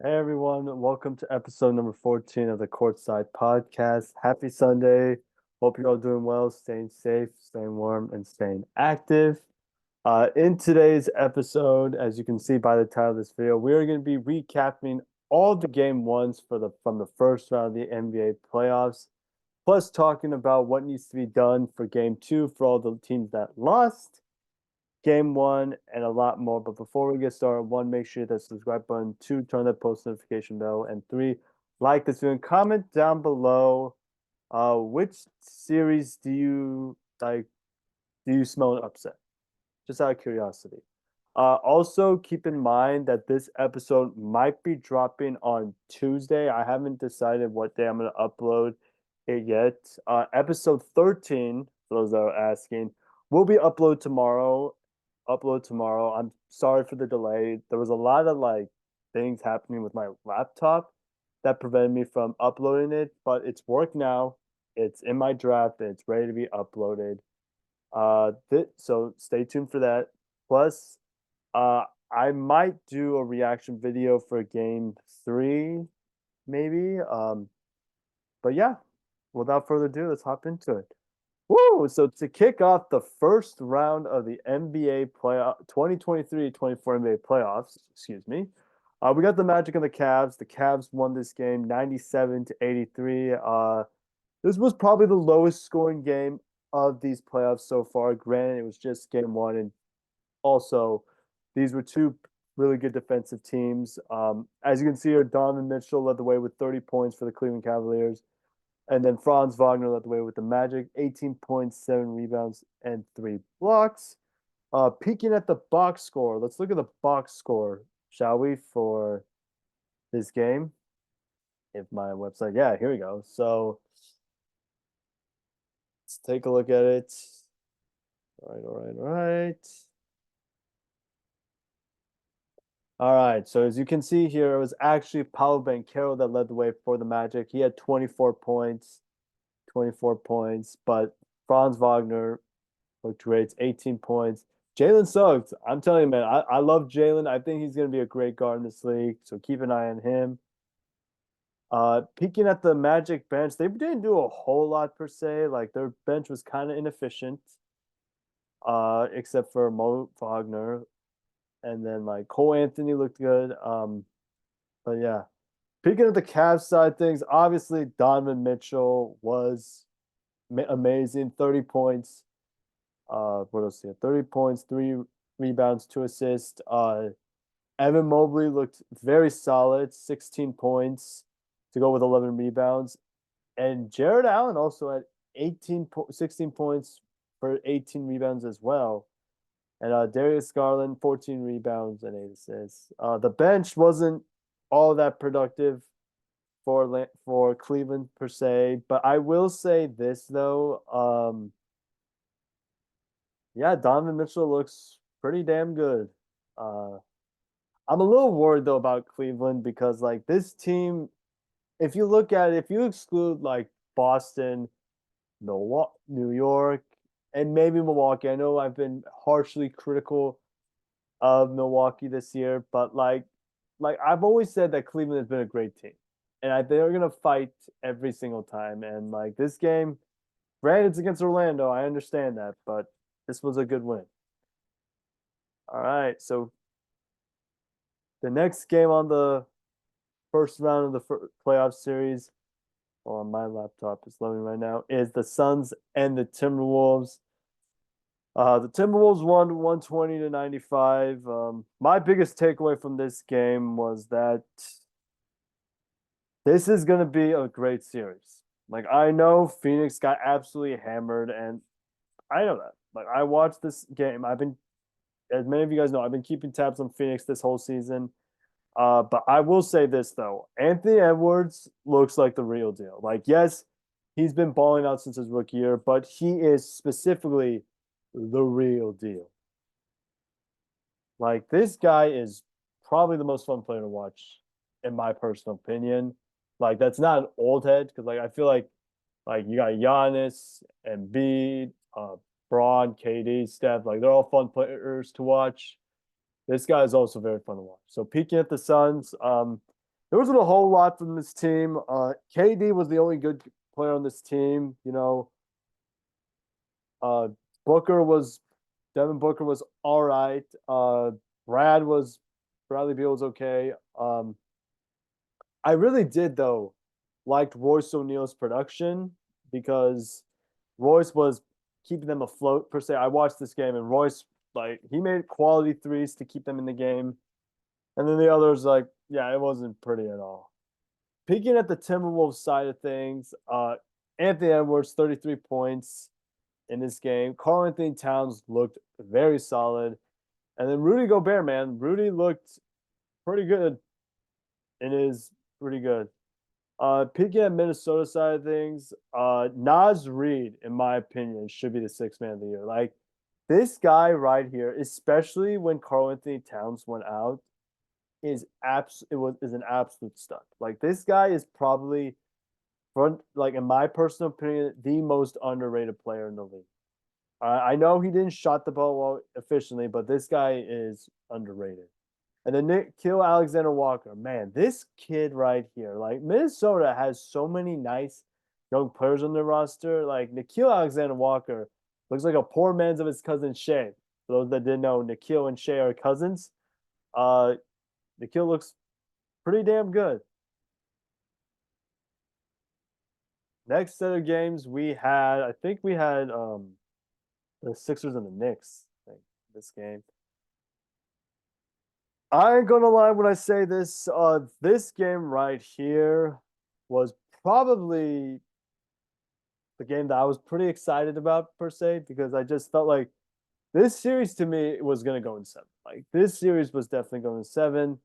Hey everyone, welcome to episode number 14 of the Courtside podcast. Happy Sunday. Hope you're all doing well, staying safe, staying warm, and staying active. In today's episode, as you can see by the title of this video, we are going to be recapping all the game ones from the first round of the NBA playoffs, plus talking about what needs to be done for game two for all the teams that lost game one, and a lot more. But before we get started, one, make sure that subscribe button, two, turn that post notification bell, and three, like this video and comment down below. Which series do you like? Do you smell an upset? Just out of curiosity. Also, keep in mind that this episode might be dropping on Tuesday. I haven't decided what day I'm going to upload it yet. Episode 13, for those that are asking, will be upload tomorrow. I'm sorry for the delay. There was a lot of things happening with my laptop that prevented me from uploading it, but it's worked now. It's in my draft and it's ready to be uploaded. So stay tuned for that. Plus, uh, I might do a reaction video for game three, maybe. But yeah, without further ado, let's hop into it. Woo! So to kick off the first round of the NBA playoff 2023-24 NBA playoffs, excuse me. We got the Magic and the Cavs. The Cavs won this game 97-83. This was probably the lowest scoring game of these playoffs so far. Granted, it was just game one, and also these were two really good defensive teams. As you can see here, Donovan Mitchell led the way with 30 points for the Cleveland Cavaliers. And then Franz Wagner led the way with the Magic, 18.7 rebounds and 3 blocks. Peeking at the box score, let's look at the box score, shall we, for this game? If my website, yeah, here we go. So let's take a look at it. All right. All right, so as you can see here, it was actually Paolo Banchero that led the way for the Magic. He had 24 points, but Franz Wagner looked great, 18 points. Jalen Suggs, I'm telling you, man, I love Jalen. I think he's going to be a great guard in this league, so keep an eye on him. Peeking at the Magic bench, they didn't do a whole lot per se. Like their bench was kind of inefficient, except for Mo Wagner, and then like Cole Anthony looked good. But yeah, peeking at the Cavs side things, obviously Donovan Mitchell was amazing, 30 points. What else here? 30 points, 3 rebounds, 2 assists. Evan Mobley looked very solid, 16 points to go with 11 rebounds. And Jared Allen also had 16 points for 18 rebounds as well. And Darius Garland, 14 rebounds and 8 assists. The bench wasn't all that productive for Cleveland per se, but I will say this though. Yeah, Donovan Mitchell looks pretty damn good. Uh, I'm a little worried though about Cleveland because like this team, if you look at it, if you exclude like Boston, Milwaukee, New York, and maybe Milwaukee, I know I've been harshly critical of Milwaukee this year, but like I've always said that Cleveland has been a great team, and they're gonna fight every single time. And like this game, granted it's against Orlando, I understand that, but this was a good win. All right, so the next game on the first round of the playoff series, well, on my laptop is loading right now, is the Suns and the Timberwolves. The Timberwolves won 120-95. My biggest takeaway from this game was that this is going to be a great series. Like, I know Phoenix got absolutely hammered, and I know that. Like, I watched this game. As many of you guys know, I've been keeping tabs on Phoenix this whole season. But I will say this though, Anthony Edwards looks like the real deal. Like, yes, he's been balling out since his rookie year, but he is specifically the real deal. Like, this guy is probably the most fun player to watch, in my personal opinion. Like, that's not an old head because, like, I feel like you got Giannis, Embiid, Braun, KD, Steph. Like, they're all fun players to watch. This guy is also very fun to watch. So peeking at the Suns, there wasn't a whole lot from this team. KD was the only good player on this team. Uh, Booker was Devin Booker was all right. Brad was Bradley Beal was okay. I really did though liked Royce O'Neal's production because Royce was keeping them afloat per se. I watched this game and Royce he made quality threes to keep them in the game, and then the others yeah, it wasn't pretty at all. Peeking at the Timberwolves side of things, Anthony Edwards 33 points in this game. Karl Anthony Towns looked very solid, and then Rudy Gobert, man, Rudy looked pretty good. It is pretty good. Peeking at Minnesota side of things, Naz Reid, in my opinion, should be the sixth man of the year. Like this guy right here, especially when Karl Anthony Towns went out, is an absolute stud. Like this guy is probably in my personal opinion, the most underrated player in the league. I know he didn't shot the ball well efficiently, but this guy is underrated. And then Nikhil Alexander Walker, man, this kid right here, like Minnesota has so many nice young players on their roster. Like Nikhil Alexander Walker looks like a poor man's of his cousin Shea. For those that didn't know, Nikhil and Shea are cousins. Uh, Nikhil looks pretty damn good. Next set of games I think we had the Sixers and the Knicks. I think, this game. I ain't gonna lie when I say this. This game right here was probably the game that I was pretty excited about per se because I just felt like this series to me was gonna go in seven. Like this series was definitely going in seven.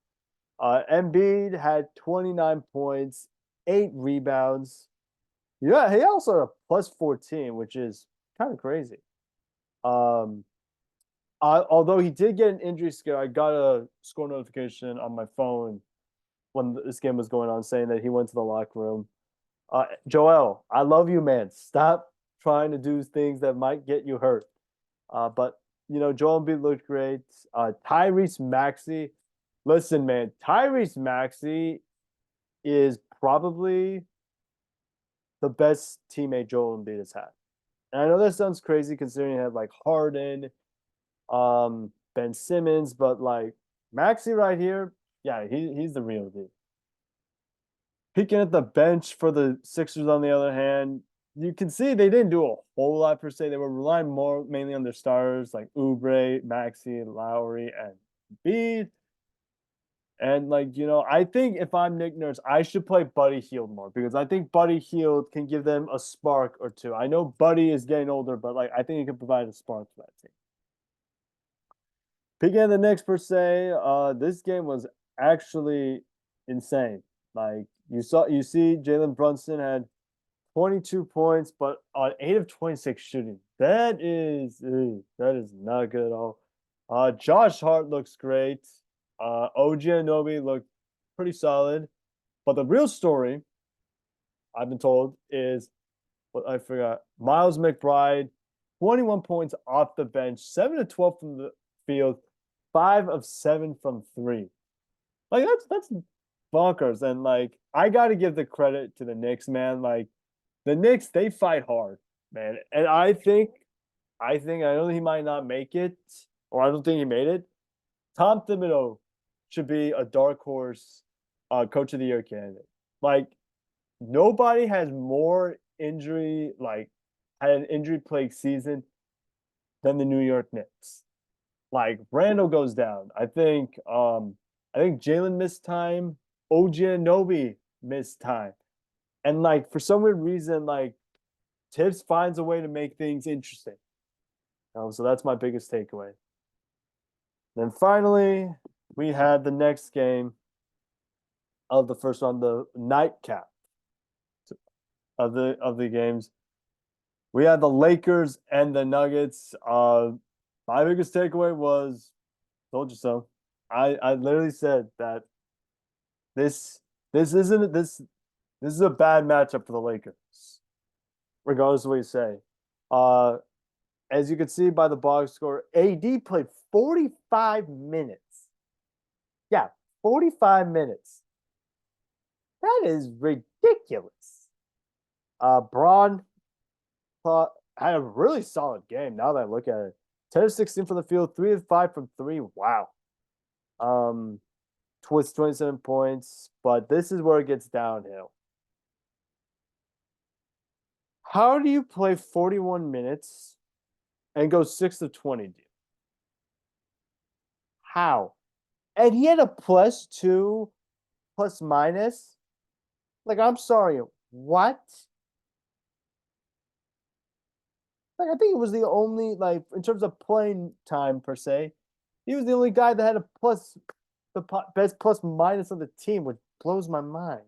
Embiid had 29 points, 8 rebounds. Yeah, he also had a plus 14, which is kind of crazy. Um, although he did get an injury scare, I got a score notification on my phone when this game was going on saying that he went to the locker room. Joel, I love you, man. Stop trying to do things that might get you hurt. But Joel Embiid looked great. Tyrese Maxey, listen, man, Tyrese Maxey is probably the best teammate Joel Embiid has had. And I know that sounds crazy considering he had like Harden, Ben Simmons, but like Maxey right here, yeah, he's the real deal. Peeking at the bench for the Sixers, on the other hand, you can see they didn't do a whole lot per se. They were relying more mainly on their starters like Oubre, Maxey, Lowry, and Embiid. And I think if I'm Nick Nurse, I should play Buddy Hield more because I think Buddy Hield can give them a spark or two. I know Buddy is getting older, but I think he can provide a spark for that team. Picking the Knicks per se, this game was actually insane. Like you see, Jalen Brunson had 22 points, but on 8 of 26 shooting. That is not good at all. Josh Hart looks great. OG Anunoby looked pretty solid. But the real story, I've been told, is what I forgot. Miles McBride, 21 points off the bench, 7 of 12 from the field, 5 of 7 from three. Like that's bonkers. And I gotta give the credit to the Knicks, man. Like the Knicks, they fight hard, man. And I know he might not make it, or I don't think he made it. Tom Thibodeau should be a dark horse coach of the year candidate. Like nobody has more had an injury plagued season than the New York Knicks. Like Randall goes down. I think Jalen missed time. OG Anunoby missed time. And for some weird reason, Tibbs finds a way to make things interesting. So that's my biggest takeaway. Then finally, we had the next game of the first round, the nightcap of the games. We had the Lakers and the Nuggets. My biggest takeaway was, told you so. I literally said that this isn't this is a bad matchup for the Lakers, regardless of what you say. As you can see by the box score, AD played 45 minutes. Yeah, 45 minutes. That is ridiculous. Braun had a really solid game. Now that I look at it, 10 of 16 from the field, 3 of 5 from three. Wow. Um, Twist 27 points, but this is where it gets downhill. How do you play 41 minutes and go 6 of 20, dude? How? And he had a +2 plus minus. Like, I'm sorry, what? Like, I think it was the only, like, in terms of playing time per se, he was the only guy that had a plus, the best plus minus of the team, which blows my mind.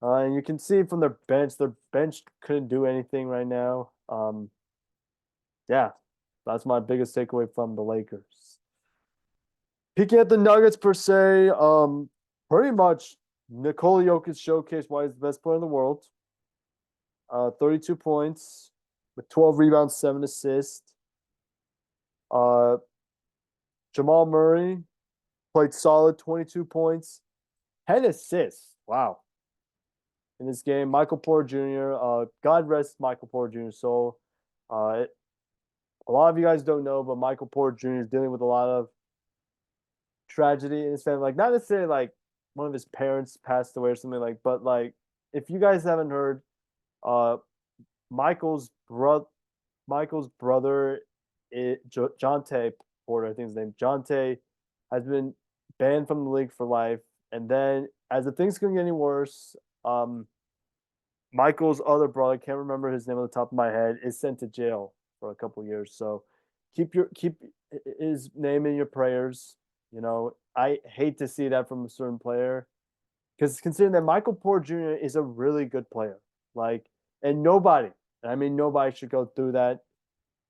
And you can see from their bench couldn't do anything right now. Yeah, that's my biggest takeaway from the Lakers. Peeking at the Nuggets per se, pretty much Nikola Jokic showcased why he's the best player in the world. 32 points with 12 rebounds, 7 assists. Uh, Jamal Murray played solid, 22 points, 10 assists. Wow. In this game, Michael Porter Jr., God rest Michael Porter Jr.'s soul. A lot of you guys don't know, but Michael Porter Jr. is dealing with a lot of tragedy in his family. Like, not necessarily like one of his parents passed away or something like, but like, if you guys haven't heard, uh, Michael's brother, Michael's brother, Jonte Porter, I think his name, Jonte, has been banned from the league for life. And then, as the things couldn't get any worse, Michael's other brother, can't remember his name on the top of my head, is sent to jail for a couple years. So keep his name in your prayers. You know, I hate to see that from a certain player because considering that Michael Porter Jr. is a really good player, like, and nobody, I mean, nobody should go through that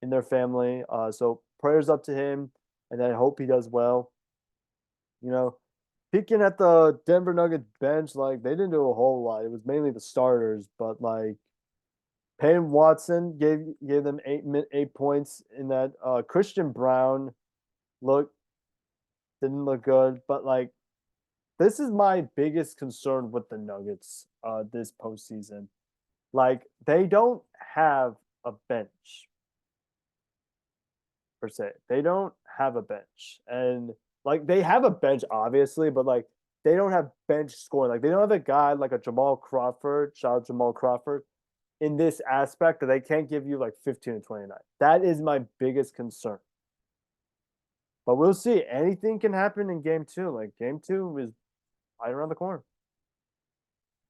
in their family. So prayers up to him, and I hope he does well. You know, peeking at the Denver Nuggets bench, like they didn't do a whole lot. It was mainly the starters, but like Payne Watson gave them 8 points in that. Christian Brown look didn't look good, but like this is my biggest concern with the Nuggets this postseason. Like they don't have a bench per se. They don't have a bench. And like they have a bench obviously, but like they don't have bench scoring. Like they don't have a guy like a Jamal Crawford, shout out Jamal Crawford, in this aspect that they can't give you like 15 and 29. That is my biggest concern. But we'll see. Anything can happen in game two. Like game two is right around the corner.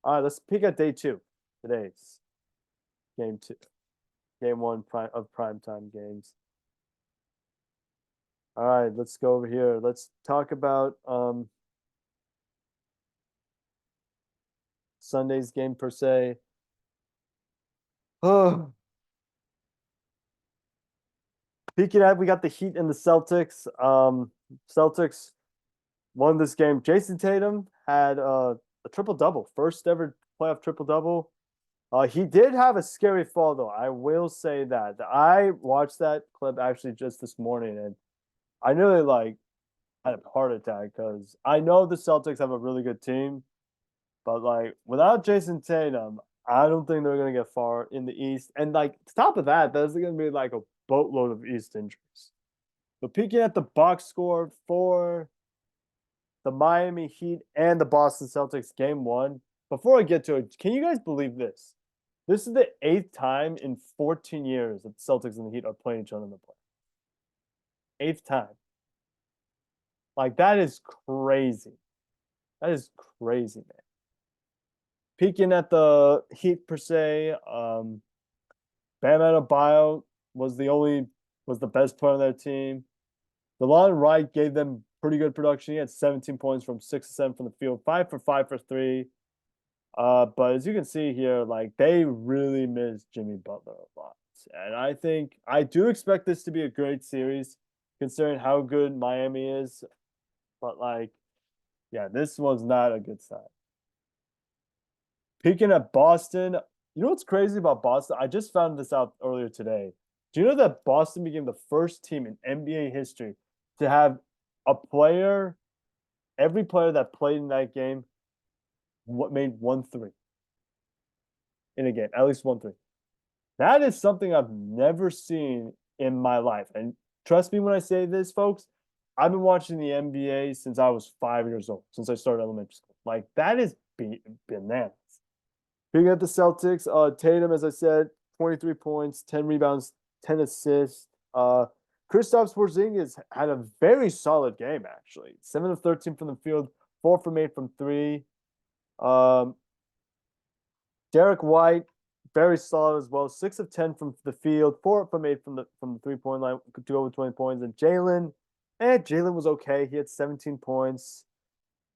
All right, let's peek at day two. Today's game two. Game one of primetime games. All right, let's go over here. Let's talk about Sunday's game per se. Oh, speaking of, we got the Heat and the Celtics. Celtics won this game. Jason Tatum had a triple double, first ever playoff triple double. He did have a scary fall though. I will say that. I watched that clip actually just this morning, and I nearly like had a heart attack because I know the Celtics have a really good team, but like without Jason Tatum, I don't think they're gonna get far in the East. And like top of that, there's gonna be like a boatload of East injuries. But peeking at the box score for the Miami Heat and the Boston Celtics game one, before I get to it, can you guys believe this? This is the 8th time in 14 years that the Celtics and the Heat are playing each other in the play. 8th time. Like that is crazy. That is crazy, man. Peeking at the Heat per se, Bam Adebayo was the best player on their team. DeLon Wright gave them pretty good production. He had 17 points from 6 to 7 from the field, 5 for 5 for 3. But as you can see here, like they really miss Jimmy Butler a lot. And I do expect this to be a great series, considering how good Miami is. But like, yeah, this was not a good sign. Peeking at Boston, you know what's crazy about Boston? I just found this out earlier today. Do you know that Boston became the first team in NBA history to have a player, every player that played in that game, what made 1 3 in a game, at least 1 3. That is something I've never seen in my life. And trust me when I say this, folks, I've been watching the NBA since I was 5 years old, since I started elementary school. Like that is bananas. Being at the Celtics, Tatum, as I said, 23 points, 10 rebounds, 10 assists. Kristaps Porzingis had a very solid game, actually. 7 of 13 from the field, 4 from 8 from three. Um, Derek White, very solid as well. 6 of 10 from the field, 4 from 8 from the 3 point line to over 20 points. And Jalen was okay. He had 17 points.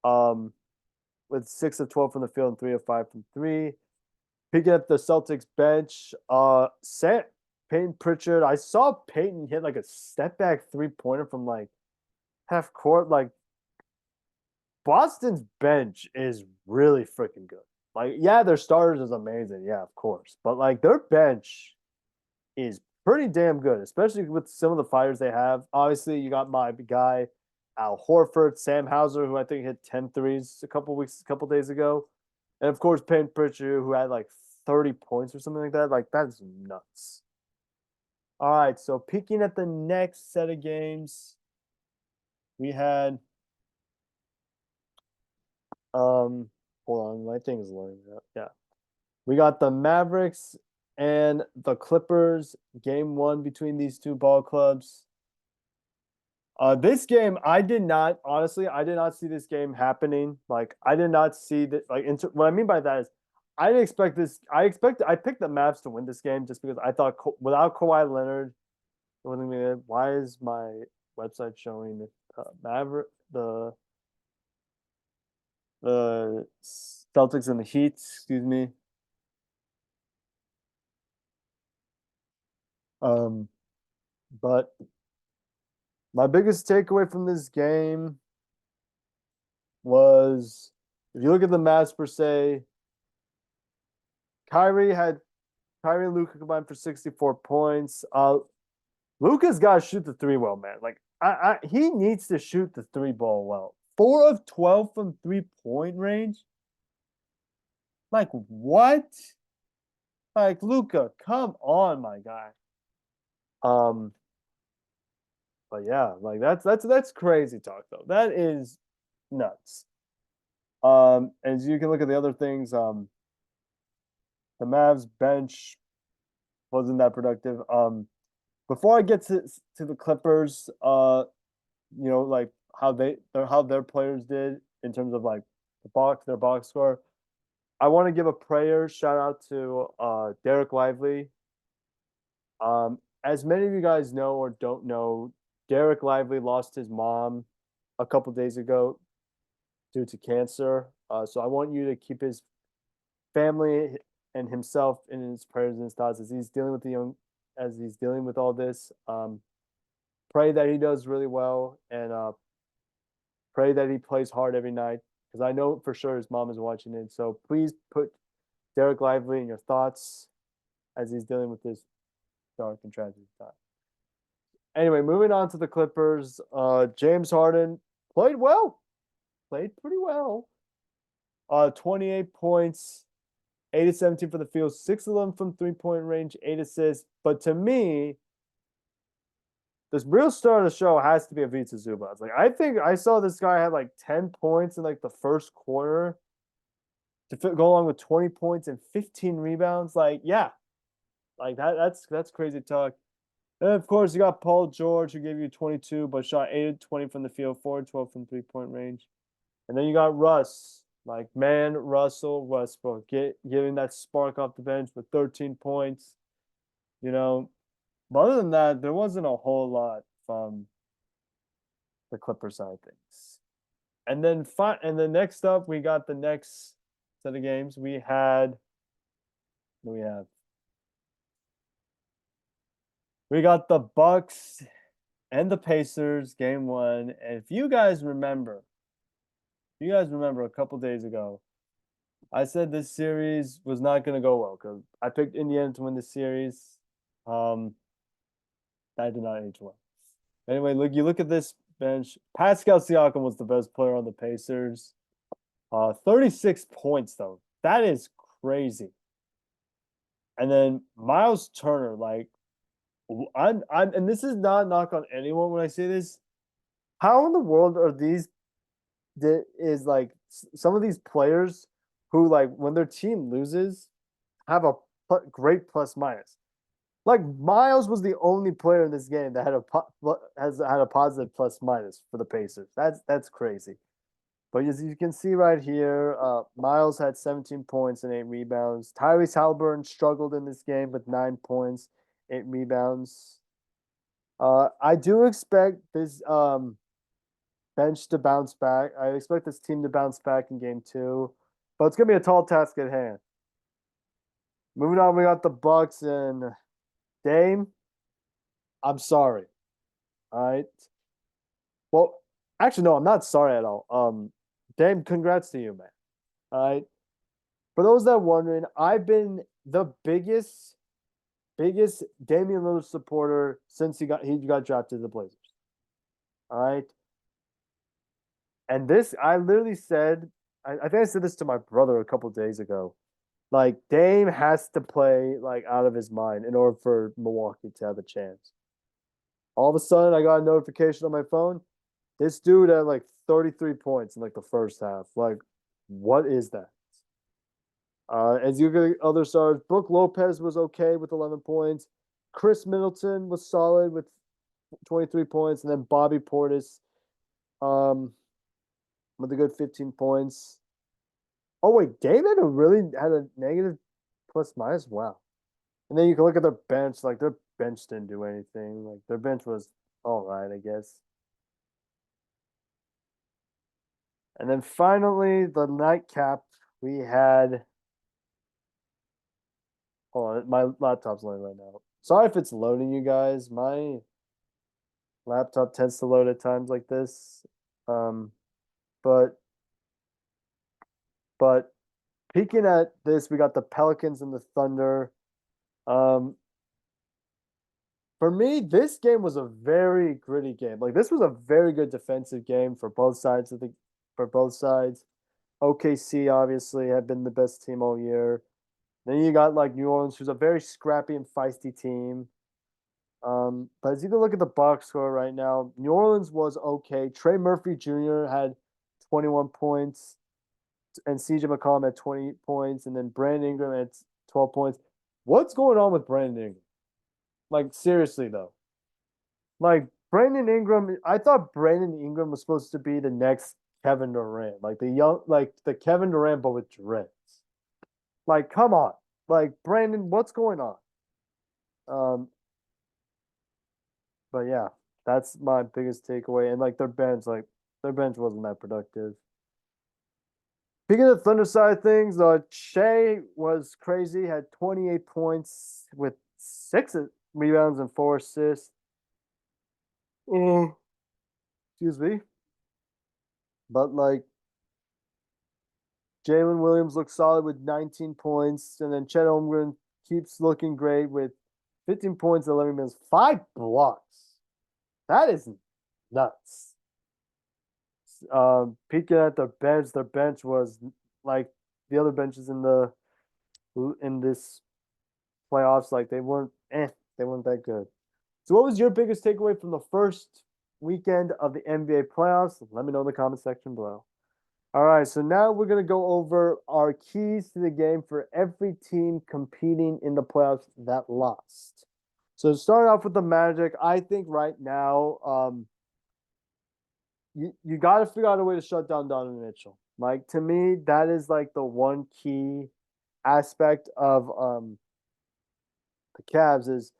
With 6 of 12 from the field and 3 of 5 from three. Picking up the Celtics bench, Peyton Pritchard. I saw Peyton hit like a step back 3 pointer from like half court. Like Boston's bench is really freaking good. Like, yeah, their starters is amazing. Yeah, of course. But like their bench is pretty damn good, especially with some of the fighters they have. Obviously, you got my guy, Al Horford, Sam Hauser, who I think hit 10 threes a couple days ago. And of course, Payne Pritchard, who had like 30 points or something like that. Like, that's nuts. All right, so peeking at the next set of games, we had hold on, my thing is loading up. Yeah. We got the Mavericks and the Clippers, game one between these two ball clubs. This game, I did not see this game happening. Like, I did not see that. Like, what I mean by that is, I didn't expect this. I picked the Mavs to win this game just because I thought without Kawhi Leonard, it wasn't gonna be good. Why is my website showing Maverick the Celtics and the Heat? Excuse me. But my biggest takeaway from this game was, if you look at the Mavs per se, Kyrie and Luka combined for 64 points. Luka's got to shoot the three well, man. Like he needs to shoot the three ball well. 4 of 12 from 3 point range. Like what? Like Luka, come on, my guy. Um, but yeah, like that's crazy talk though. That is nuts. As you can look at the other things, the Mavs bench wasn't that productive. Before I get to the Clippers, like how their players did in terms of like their box score. I want to give a prayer shout out to Derek Lively. As many of you guys know or don't know, Derek Lively lost his mom a couple days ago due to cancer. So I want you to keep his family and himself in his prayers and his thoughts as he's dealing with all this. Pray that he does really well and pray that he plays hard every night because I know for sure his mom is watching it. So please put Derek Lively in your thoughts as he's dealing with this dark and tragic time. Anyway, moving on to the Clippers. James Harden played pretty well. 28 points, 8 of 17 for the field, 6 of them from 3 point range, 8 assists. But to me, this real star of the show has to be Ivica Zubac. Like, I think I saw this guy had like 10 points in like the first quarter to go along with 20 points and 15 rebounds. Like, yeah, like that's crazy talk. And of course, you got Paul George, who gave you 22, but shot 8 of 20 from the field, 4 of 12 from 3 point range. And then you got Russ, like Russell Westbrook, giving that spark off the bench with 13 points. But other than that, there wasn't a whole lot from the Clippers side of things. And then next up, we got the next set of games. We got the Bucks and the Pacers game one. And if you guys remember a couple days ago, I said this series was not going to go well because I picked Indiana to win the series. That did not age well. Anyway, you look at this bench. Pascal Siakam was the best player on the Pacers. 36 points though. That is crazy. And then Miles Turner, like I'm, and this is not a knock on anyone when I say this. How in the world are these? Is like some of these players who like when their team loses have a great plus minus. Like Miles was the only player in this game that had has had a positive plus minus for the Pacers. That's crazy. But as you can see right here, Miles had 17 points and 8 rebounds. Tyrese Halliburton struggled in this game with 9 points, 8 rebounds. I do expect this bench to bounce back. I expect this team to bounce back in game 2, but it's gonna be a tall task at hand. Moving on, we got the Bucks and Dame. I'm sorry. All right. Well, actually, no, I'm not sorry at all. Dame, congrats to you, man. All right. For those that are wondering, I've been the biggest Damian Lillard supporter since he got drafted to the Blazers. All right. And this, I literally said, I think I said this to my brother a couple days ago. Like Dame has to play like out of his mind in order for Milwaukee to have a chance. All of a sudden, I got a notification on my phone. This dude had like 33 points in like the first half. Like, what is that? As you get other stars, Brooke Lopez was okay with 11 points. Chris Middleton was solid with 23 points, and then Bobby Portis um, with a good 15 points. Oh wait, David really had a negative plus minus. Wow. And then you can look at their bench. Like their bench didn't do anything. Like their bench was all right, I guess. And then finally, the nightcap we had. Hold on, my laptop's loading right now. Sorry if it's loading, you guys. My laptop tends to load at times like this. Um, but but peeking at this, we got the Pelicans and the Thunder. Um, for me, this game was a very gritty game. Like this was a very good defensive game for both sides of the for both sides. OKC obviously have been the best team all year. Then you got like New Orleans, who's a very scrappy and feisty team. But as you can look at the box score right now, New Orleans was okay. Trey Murphy Jr. had 21 points, and CJ McCollum had 20 points, and then Brandon Ingram had 12 points. What's going on with Brandon Ingram? Like seriously though, like Brandon Ingram, I thought Brandon Ingram was supposed to be the next Kevin Durant, like the Kevin Durant but with dreads. Like, come on, like Brandon, what's going on? Um, but yeah, that's my biggest takeaway. And like their bench wasn't that productive. Speaking of the Thunder side of things, Shea was crazy, had 28 points with 6 rebounds and 4 assists. Mm, excuse me. But like Jalen Williams looks solid with 19 points, and then Chet Holmgren keeps looking great with 15 points, 11 minutes, 5 blocks. That is nuts. Peeking at their bench was like the other benches in this playoffs. Like they weren't that good. So, what was your biggest takeaway from the first weekend of the NBA playoffs? Let me know in the comment section below. All right, so now we're gonna go over our keys to the game for every team competing in the playoffs that lost. So, start off with the Magic. I think right now, you got to figure out a way to shut down Donovan Mitchell. Like to me, that is like the one key aspect of the Cavs is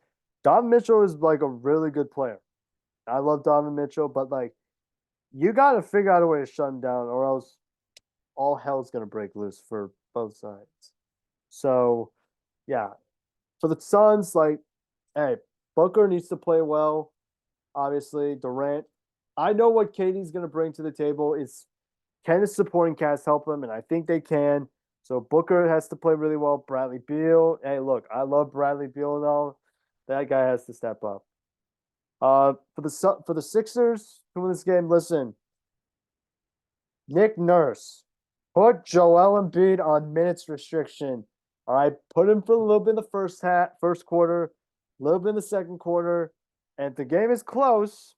Donovan Mitchell is like a really good player. I love Donovan Mitchell, but like you got to figure out a way to shut him down, or else all hell's gonna break loose for both sides. So yeah, for the Suns, like, hey, Booker needs to play well. Obviously, Durant. I know what Katie's gonna bring to the table. Is can his supporting cast help him? And I think they can. So Booker has to play really well. Bradley Beal. Hey, look, I love Bradley Beal and all. That guy has to step up. For the Sixers to win this game, listen, Nick Nurse. Put Joel Embiid on minutes restriction. All right, put him for a little bit in the first quarter, a little bit in the second quarter, and if the game is close,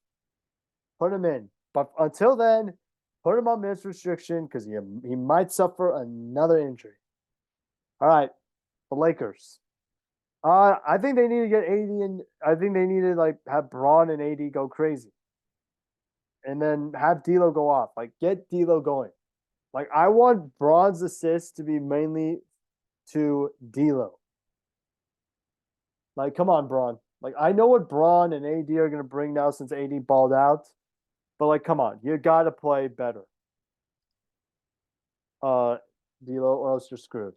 put him in. But until then, put him on minutes restriction because he might suffer another injury. All right, the Lakers. I think they need to get AD and I think they need to like have Braun and AD go crazy, and then have D'Lo go off. Like get D'Lo going. Like I want Braun's assists to be mainly to D'Lo. Like come on, Braun. Like I know what Braun and AD are gonna bring now since AD balled out, but like come on, you got to play better. Uh, D'Lo, or else you're screwed.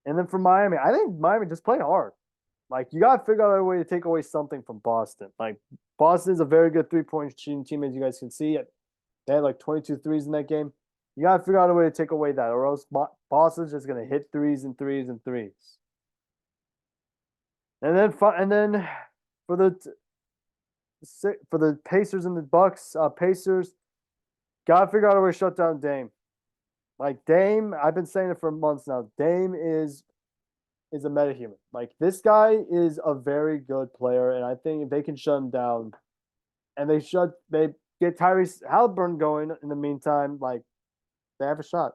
And then for Miami, I think Miami just play hard. Like you got to figure out a way to take away something from Boston. Like Boston's a very good 3-point shooting team, as you guys can see. They had like 22 threes in that game. You got to figure out a way to take away that, or else Boston's just gonna hit threes and threes and threes. And then for the Pacers and the Bucks, Pacers got to figure out a way to shut down Dame. Like Dame, I've been saying it for months now. Dame is a metahuman. Like this guy is a very good player, and I think if they can shut him down, and they get Tyrese Halliburton going in the meantime, like they have a shot.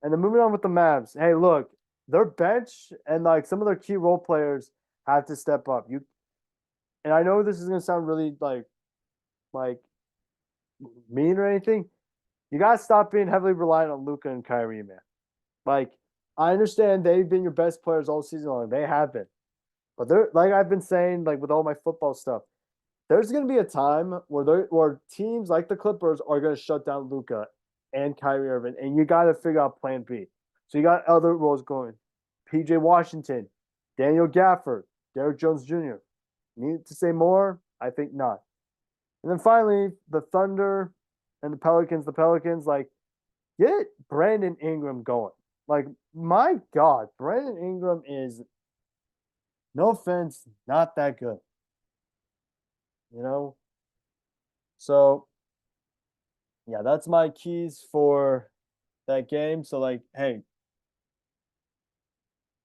And then moving on with the Mavs. Hey, look, their bench and like some of their key role players have to step up. And I know this is gonna sound really like mean or anything. You gotta stop being heavily reliant on Luka and Kyrie, man. Like I understand they've been your best players all season long. They have been. But they're like I've been saying, like with all my football stuff, there's gonna be a time where teams like the Clippers are gonna shut down Luka and Kyrie Irving, and you gotta figure out plan B. So you got other roles going. PJ Washington, Daniel Gafford, Derrick Jones Jr. Need to say more? I think not. And then finally, the Thunder and the Pelicans. The Pelicans, like, get Brandon Ingram going. Like, my God, Brandon Ingram is, no offense, not that good. You know? So, yeah, that's my keys for that game. So, like, hey,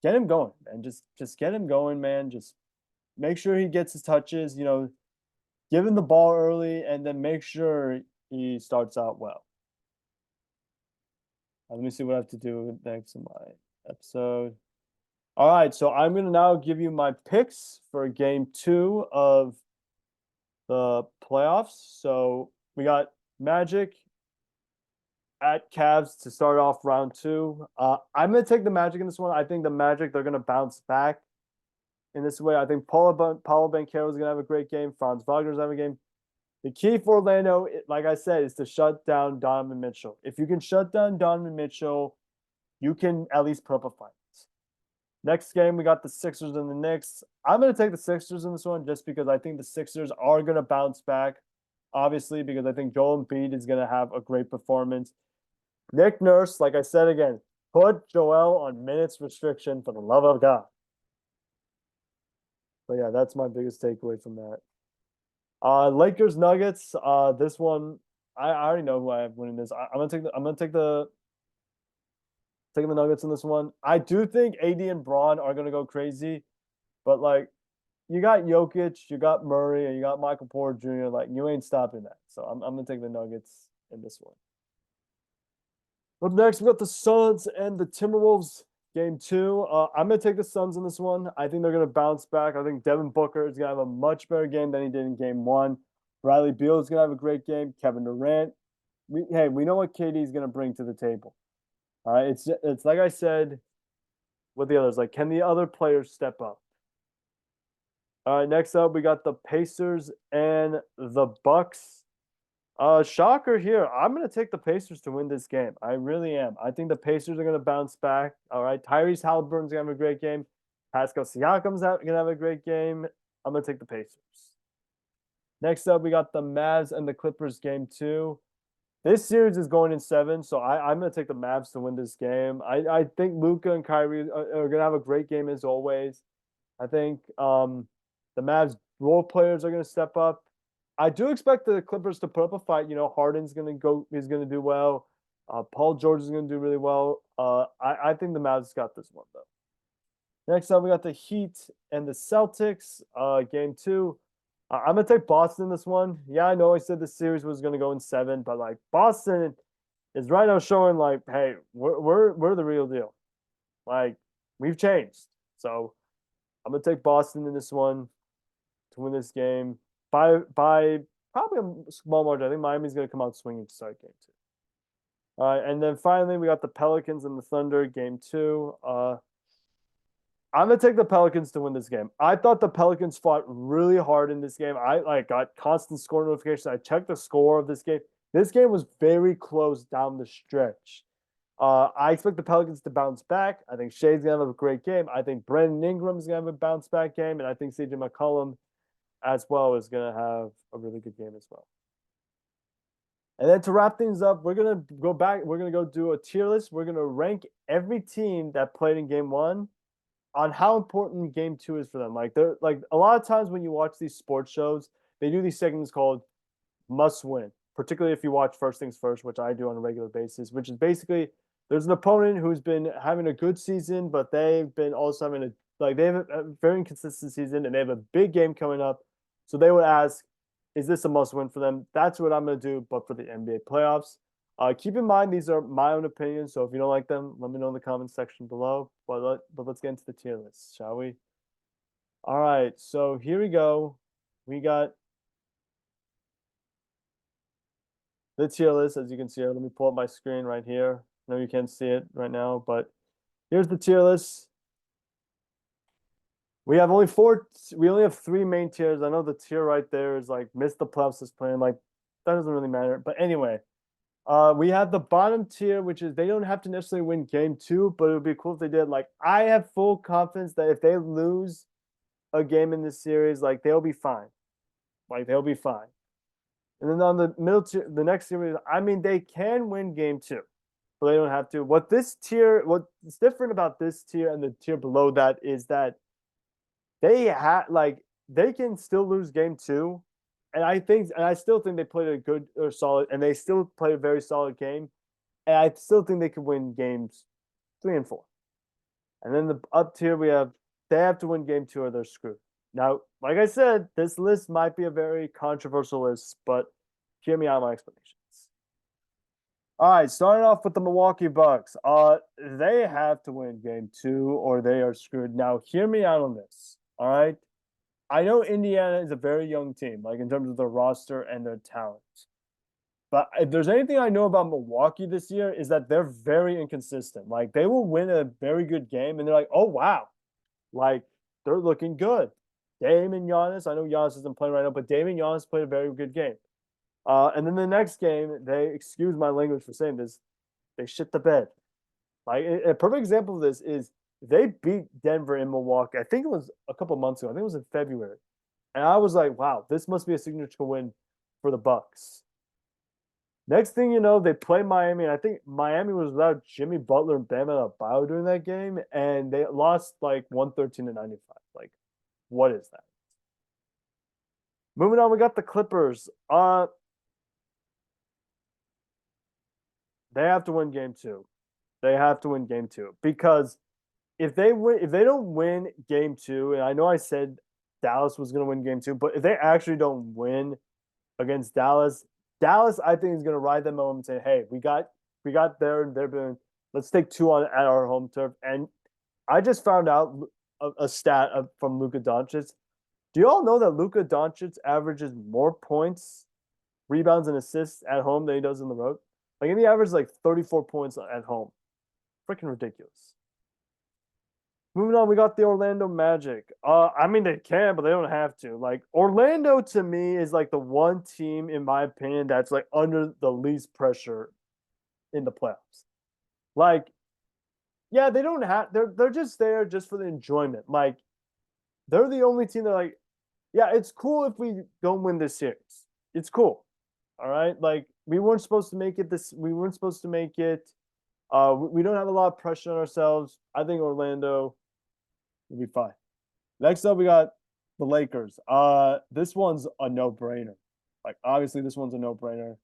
get him going, man. Just get him going, man. Just make sure he gets his touches, give him the ball early, and then make sure he starts out well. Let me see what I have to do next in my episode. All right, so I'm going to now give you my picks for game 2 of the playoffs. So we got Magic at Cavs to start off round 2. I'm going to take the Magic in this one. I think the Magic, they're going to bounce back in this way. I think Paulo Banchero is going to have a great game. Franz Wagner's having a game. The key for Orlando, like I said, is to shut down Donovan Mitchell. If you can shut down Donovan Mitchell, you can at least put up a fight. Next game, we got the Sixers and the Knicks. I'm going to take the Sixers in this one just because I think the Sixers are going to bounce back, obviously, because I think Joel Embiid is going to have a great performance. Nick Nurse, like I said again, put Joel on minutes restriction for the love of God. But yeah, that's my biggest takeaway from that. Lakers Nuggets. This one, I already know who I have winning this. I'm gonna take taking the Nuggets in this one. I do think AD and Braun are gonna go crazy, but like you got Jokic, you got Murray, and you got Michael Porter Jr. Like you ain't stopping that. So I'm gonna take the Nuggets in this one. Up next, we got the Suns and the Timberwolves. Game 2. I'm going to take the Suns in this one. I think they're going to bounce back. I think Devin Booker is going to have a much better game than he did in game 1. Bradley Beal is going to have a great game. Kevin Durant. We know what KD is going to bring to the table. All right, it's like I said with the others. Like, can the other players step up? All right, next up, we got the Pacers and the Bucks. Shocker here. I'm going to take the Pacers to win this game. I really am. I think the Pacers are going to bounce back. All right. Tyrese Halliburton's going to have a great game. Pascal Siakam's going to have a great game. I'm going to take the Pacers. Next up, we got the Mavs and the Clippers game 2. This series is going in 7, so I'm going to take the Mavs to win this game. I think Luka and Kyrie are going to have a great game as always. I think the Mavs role players are going to step up. I do expect the Clippers to put up a fight. Harden's gonna go. He's gonna do well. Paul George is gonna do really well. I think the Mavs got this one though. Next up, we got the Heat and the Celtics. Game two. I'm gonna take Boston in this one. Yeah, I know I said the series was gonna go in seven, but like Boston is right now showing like, hey, we're the real deal. Like we've changed. So I'm gonna take Boston in this one to win this game by probably a small margin. I think Miami's gonna come out swinging to start game two. And then finally we got the Pelicans and the Thunder game two. I'm gonna take the Pelicans to win this game. I thought the Pelicans fought really hard in this game. I got constant score notifications. I checked the score of this game. This game was very close down the stretch. I expect the Pelicans to bounce back. I think Shea's gonna have a great game. I think Brandon Ingram's gonna have a bounce back game, and I think CJ McCollum as well is gonna have a really good game as well. And then to wrap things up, we're gonna go back. We're gonna go do a tier list. We're gonna rank every team that played in game one on how important game two is for them. Like they're like a lot of times when you watch these sports shows, they do these segments called must win, particularly if you watch First Things First, which I do on a regular basis, which is basically there's an opponent who's been having a good season, but they've been also having they have a very inconsistent season and they have a big game coming up. So they would ask, is this a must win for them? That's what I'm going to do, but for the NBA playoffs. Keep in mind, these are my own opinions. So if you don't like them, let me know in the comments section below. But let's get into the tier list, shall we? All right. So here we go. We got the tier list, as you can see here. Let me pull up my screen right here. I know you can't see it right now, but here's the tier list. We only have three main tiers. I know the tier right there is like missed the playoffs this plan. Like that doesn't really matter. But anyway, we have the bottom tier, which is they don't have to necessarily win game two, but it would be cool if they did. Like I have full confidence that if they lose a game in this series, like they'll be fine. Like they'll be fine. And then on the middle tier, the next series, I mean, they can win game two, but they don't have to. What's different about this tier and the tier below that is that they can still lose game two. And I still think they played a good or solid, and they still played a very solid game. And I still think they could win games 3 and 4. And then the up tier they have to win game two or they're screwed. Now, like I said, this list might be a very controversial list, but hear me out my explanations. All right, starting off with the Milwaukee Bucks. They have to win game two or they are screwed. Now, hear me out on this. All right. I know Indiana is a very young team, like in terms of their roster and their talent. But if there's anything I know about Milwaukee this year is that they're very inconsistent. Like they will win a very good game and they're like, oh wow, like they're looking good. Dame and Giannis, I know Giannis isn't playing right now, but Dame and Giannis played a very good game. And then the next game, excuse my language for saying this, they shit the bed. Like a perfect example of this is they beat Denver in Milwaukee. I think it was a couple months ago. I think it was in February. And I was like, wow, this must be a signature win for the Bucks. Next thing you know, they play Miami, and I think Miami was without Jimmy Butler and Bam Adebayo during that game, and they lost like 113-95. Like, what is that? Moving on, we got the Clippers. They have to win game two. They have to win game two because if they don't win game two, and I know I said Dallas was going to win game two, but if they actually don't win against Dallas, I think is going to ride them home and say, "Hey, we got they're been let's take two on at our home turf." And I just found out a stat from Luka Doncic. Do you all know that Luka Doncic averages more points, rebounds, and assists at home than he does on the road? Like, he averages like 34 points at home. Freaking ridiculous. Moving on, we got the Orlando Magic. I mean, they can, but they don't have to. Like, Orlando to me is like the one team, in my opinion, that's like under the least pressure in the playoffs. Like, yeah, they don't have. They're just there just for the enjoyment. Like, they're the only team that like, yeah, it's cool if we don't win this series. It's cool. All right, like we weren't supposed to make it. We weren't supposed to make it. We don't have a lot of pressure on ourselves. I think Orlando will be fine. Next up, we got the Lakers. This one's a no-brainer. Like obviously this one's a no-brainer.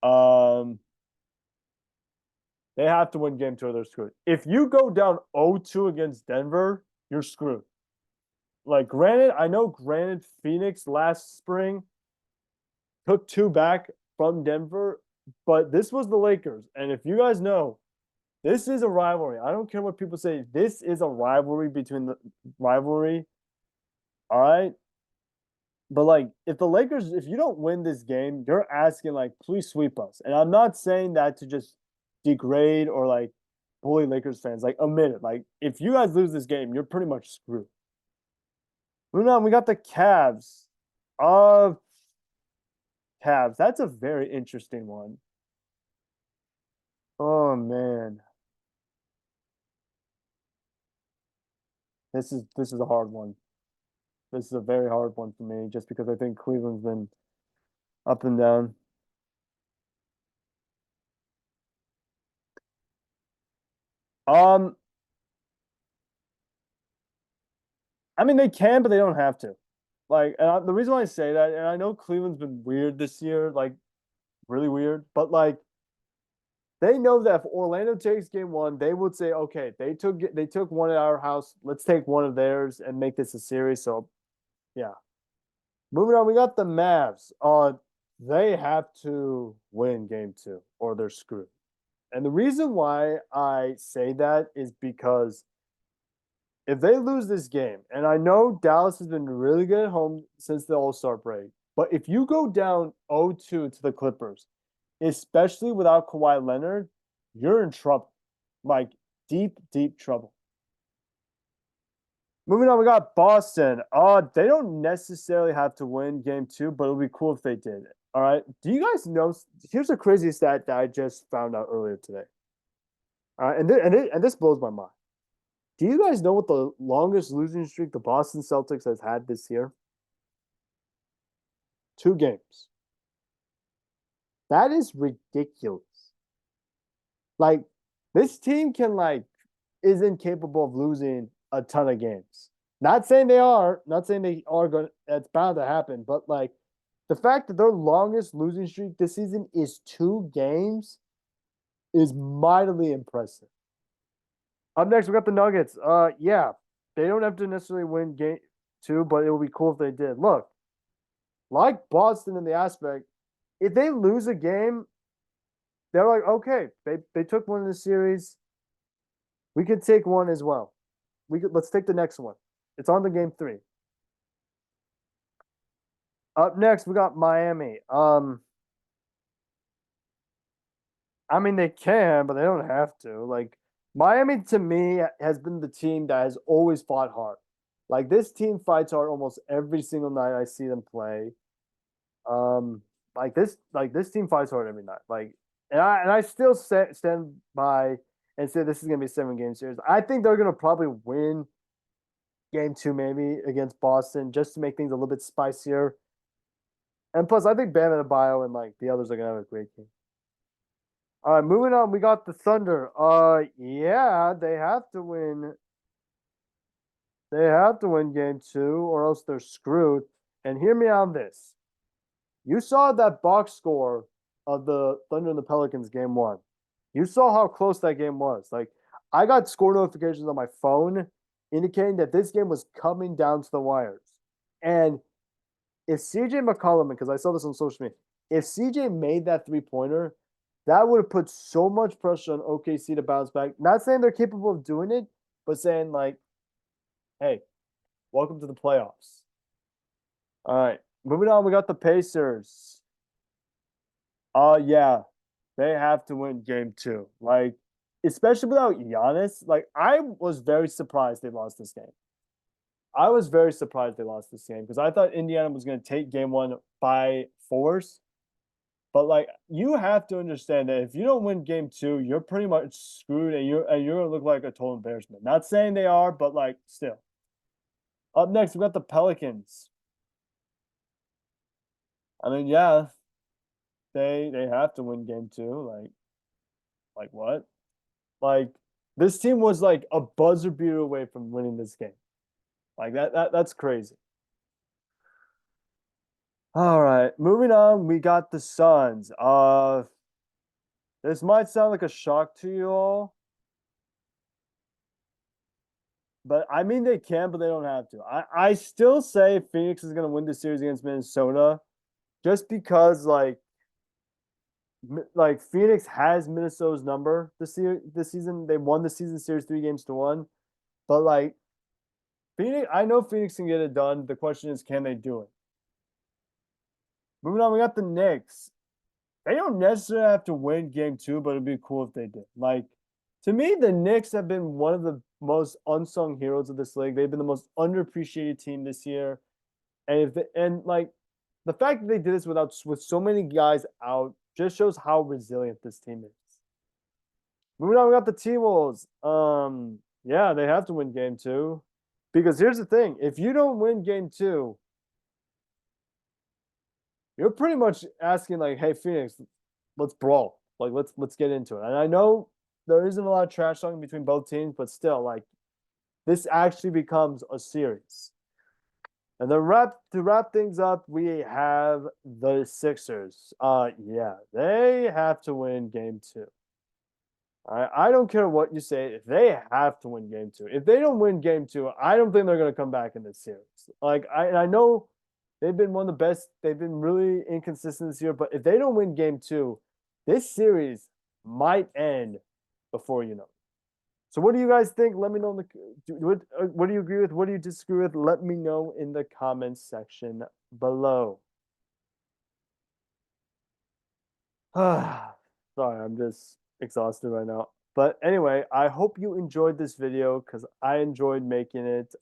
Um, they have to win game two or they're screwed. If you go down 0-2 against Denver, you're screwed. Like granted Phoenix last spring took two back from Denver, but this was the Lakers. And if you guys know, this is a rivalry. I don't care what people say. This is a rivalry between the rivalry. All right. But like if the Lakers, if you don't win this game, you're asking like, please sweep us. And I'm not saying that to just degrade or like bully Lakers fans. Like admit it. Like if you guys lose this game, you're pretty much screwed. Moving on, we got the Cavs. Uh Cavs. That's a very interesting one. Oh man. This is a hard one. This is a very hard one for me just because I think Cleveland's been up and down. Um, I mean they can, but they don't have to. Like, the reason why I say that, and I know Cleveland's been weird this year, like really weird, but like they know that if Orlando takes game one, they would say, okay, they took one at our house, let's take one of theirs and make this a series. So yeah. Moving on, we got the Mavs. They have to win game two or they're screwed. And the reason why I say that is because if they lose this game, and I know Dallas has been really good at home since the All-Star break, but if you go down 0-2 to the Clippers, especially without Kawhi Leonard, you're in trouble. Like deep, deep trouble. Moving on, we got Boston. They don't necessarily have to win game two, but it'll be cool if they did. All right. Do you guys know? Here's the craziest stat that I just found out earlier today. All right, and this blows my mind. Do you guys know what the longest losing streak the Boston Celtics has had this year? 2 games. That is ridiculous. Like this team can like isn't capable of losing a ton of games. Not saying they are, not saying they are going. That's bound to happen, but like the fact that their longest losing streak this season is 2 games is mightily impressive. Up next, we got the Nuggets. Yeah, they don't have to necessarily win game two, but it would be cool if they did. Look, like Boston in the aspect, if they lose a game, they're like, okay, they took one in the series. We could take one as well. Let's take the next one. It's on the game three. Up next, we got Miami. I mean they can, but they don't have to. Like Miami to me has been the team that has always fought hard. Like this team fights hard almost every single night I see them play. Um, like this team fights hard every night. Like, and I still stand by and say this is gonna be a 7 game series. I think they're gonna probably win game two maybe against Boston just to make things a little bit spicier. And plus, I think Bam Adebayo and like the others are gonna have a great game. All right, moving on. We got the Thunder. Yeah, they have to win. They have to win game two, or else they're screwed. And hear me on this. You saw that box score of the Thunder and the Pelicans game one. You saw how close that game was. Like, I got score notifications on my phone indicating that this game was coming down to the wires. And if CJ McCollum, because I saw this on social media, if CJ made that 3-pointer, that would have put so much pressure on OKC to bounce back. Not saying they're capable of doing it, but saying, like, hey, welcome to the playoffs. All right. Moving on, we got the Pacers. Yeah, they have to win game two. Like, especially without Giannis. Like, I was very surprised they lost this game. I was very surprised they lost this game because I thought Indiana was going to take game one by force. But like you have to understand that if you don't win game two, you're pretty much screwed and you're gonna look like a total embarrassment. Not saying they are, but like still. Up next, we got the Pelicans. I mean, yeah, they have to win game two. Like what? Like this team was like a buzzer beater away from winning this game. Like that's crazy. All right, moving on. We got the Suns. This might sound like a shock to you all, but I mean they can, but they don't have to. I still say Phoenix is gonna win the series against Minnesota, just because like Phoenix has Minnesota's number this season. They won the season series 3 games to 1, but like Phoenix, I know Phoenix can get it done. The question is, can they do it? Moving on, we got the Knicks. They don't necessarily have to win game 2, but it'd be cool if they did. Like, to me, the Knicks have been one of the most unsung heroes of this league. They've been the most underappreciated team this year. And like the fact that they did this with so many guys out just shows how resilient this team is. Moving on, we got the T-Wolves. Yeah, they have to win game 2. Because here's the thing: if you don't win game 2, you're pretty much asking like, "Hey, Phoenix, let's brawl. Like, let's get into it." And I know there isn't a lot of trash talking between both teams, but still, like, this actually becomes a series. And then to wrap things up, we have the Sixers. Yeah, they have to win game 2. I don't care what you say. They have to win game 2. If they don't win game 2, I don't think they're going to come back in this series. Like I know they've been one of the best. They've been really inconsistent this year, but if they don't win game 2, this series might end before you know. So what do you guys think? Let me know in the what do you agree with? What do you disagree with? Let me know in the comments section below. Sorry, I'm just exhausted right now. But anyway, I hope you enjoyed this video because I enjoyed making it.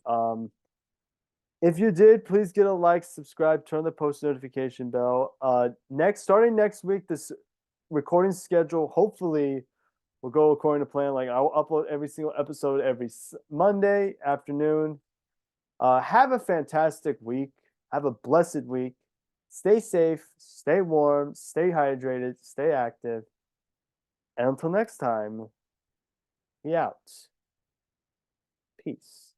If you did, please get a like, subscribe, turn the post notification bell. Starting next week, this recording schedule hopefully will go according to plan. Like I'll upload every single episode every Monday afternoon. Have a fantastic week. Have a blessed week. Stay safe, stay warm, stay hydrated, stay active. And until next time, be out. Peace.